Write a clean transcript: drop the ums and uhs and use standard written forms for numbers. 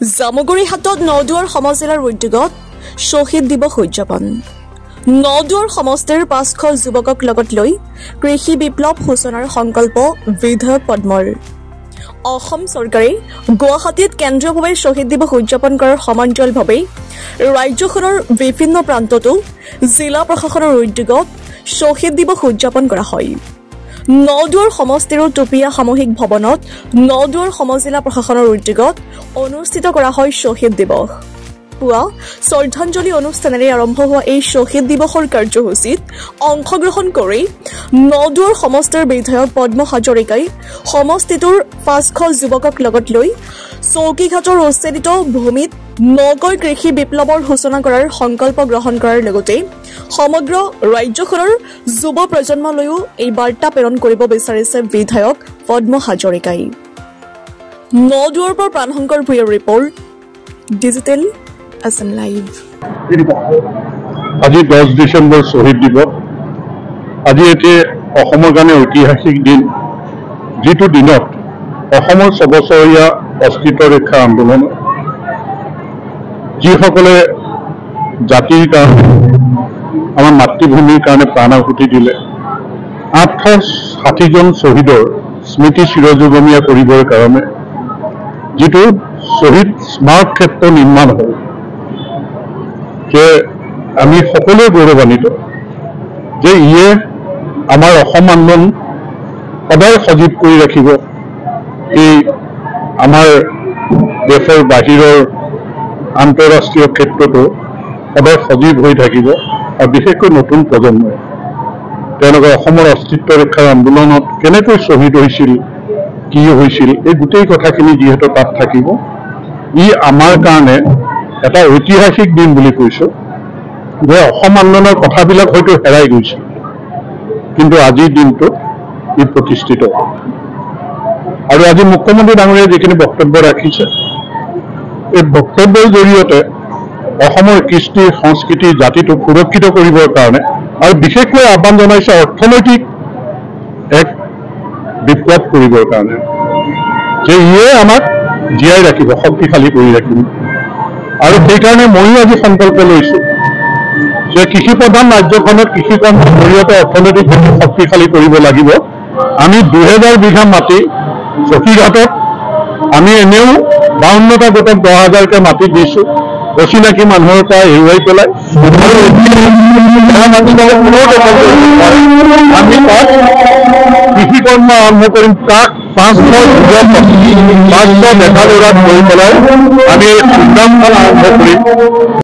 জামুগুৰিহাটত নদুৱাৰ সমজিলাৰ উদ্যোগত শ্বহীদ দিৱস উদযাপন। নদুৱাৰ সমষ্টিৰ ৫০০ যুৱকক লগত লৈ কৃষি বিপ্লৱ সূচনাৰ সংকল্প বিধায়ক পদ্মৰ। অসম চৰকাৰে গুৱাহাটীত কেন্দ্ৰীয়ভাৱে শ্বহীদ দিৱস উদযাপন কৰাৰ সমান্তৰালভাৱে ৰাজ্যখনৰ বিভিন্ন প্ৰান্ততো জিলা প্ৰশাসনৰ উদ্যোগত শ্বহীদ দিৱস উদযাপন কৰা হয়। নদুৱাৰ সমষ্টিৰ টুপিয়া সামূহিক ভৱনত নদুৱাৰ সমজিলা প্ৰশাসনৰ উদ্যোগত অনুষ্ঠিত কৰা হয় শ্বহীদ দিৱস। পুৱা শ্ৰদ্ধাঞ্জলি অনুষ্ঠানেৰে আৰম্ভ হোৱা এই শ্বহীদ দিৱসৰ কাৰ্যসূচীত অংশগ্ৰহণ কৰি নদুৱাৰ সমষ্টিৰ বিধায়ক পদ্ম হাজৰিকাই সমষ্টিটোৰ ৫০০ যুৱকক লগত লৈ চৌকীঘাটৰ উচ্ছেদিত ভূমিত নগৈ কৃষি বিপ্লৱৰ সূচনা কৰাৰ সংকল্প গ্ৰহণ কৰাৰ লগতে সমগ্ৰ ৰাজ্যখনৰ যুৱ প্ৰজন্মলৈও এই বাৰ্তা প্ৰেৰণ কৰিব বিচাৰিছে বিধায়ক পদ্ম হাজৰিকাই। নদুৱাৰ পৰা প্ৰাণশংকৰ ভূঞাৰ ৰিপৰ্ট, ডিজিটেল আছাম লাইভ। আজি 10 ডিচেম্বৰ শ্বহীদ দিৱস। আজি এটি অসমৰ কাৰণে ঐতিহাসিক দিন, যিটো দিনত অসমৰ ৬ বছৰীয়া অস্তিত্ব ৰক্ষা আন্দোলন যিসকলে জাতিৰ কাৰণে আমাৰ মাতৃভূমিৰ কাৰণে প্ৰাণ আহুতি দিলে, ৮৬০জন শ্বহীদৰ স্মৃতি চিৰযুগমীয়া কৰিবৰ কাৰণে যিটো শ্বহীদ স্মাৰক ক্ষেত্ৰ নিৰ্মাণ হ'ল, যে আমি সকলোৱে গৌৰৱান্বিত যে ইয়ে আমাৰ অসম আন্দোলন সদায় সজীৱ কৰি ৰাখিব। এই আমাৰ দেশৰ বাহিৰৰ আন্তঃৰাষ্ট্ৰীয় ক্ষেত্ৰতো সদায় সজীৱ হৈ থাকিব আৰু বিশেষকৈ নতুন প্ৰজন্মই তেওঁলোকে অসমৰ অস্তিত্ব ৰক্ষাৰ আন্দোলনত কেনেকৈ শ্বহীদ হৈছিল, কি হৈছিল, এই গোটেই কথাখিনি যিহেতু তাত থাকিব, ই আমাৰ কাৰণে এটা ঐতিহাসিক দিন বুলি কৈছোঁ। যে অসম আন্দোলনৰ কথাবিলাক হয়তো হেৰাই গৈছিল, কিন্তু আজিৰ দিনটোত ই প্ৰতিষ্ঠিত হ'ল। আৰু আজি মুখ্যমন্ত্ৰী ডাঙৰীয়াই যিখিনি বক্তব্য ৰাখিছে, এই বক্তব্যৰ জৰিয়তে অসমৰ কৃষ্টি সংস্কৃতি জাতিটোক সুৰক্ষিত কৰিবৰ কাৰণে আৰু বিশেষকৈ আহ্বান জনাইছে অৰ্থনৈতিক এক বিপ্লৱ কৰিবৰ কাৰণে, যে ইয়ে আমাক জীয়াই ৰাখিব, শক্তিশালী কৰি ৰাখিব। আৰু সেইকাৰণে ময়ো আজি সংকল্প লৈছোঁ যে কৃষি প্ৰধান ৰাজ্যখনত কৃষি কৰ্মৰ জৰিয়তে অৰ্থনৈতিক শক্তিশালী কৰিব লাগিব। আমি ২০০০ বিঘা মাটি চকীঘাটত আমি এনেও ৫২টা গোটক ১০,০০০কে মাটি দিছোঁ, অচিনাকি মানুহৰ পৰা এৰুৱাই পেলাই। আমি তাত কৃষি কৰ্ম আৰম্ভ কৰিম। তাক ৫০০ ডেকা ল'ৰাক লৈ পেলাই আমি এই সংগ্ৰামখন আৰম্ভ কৰিম।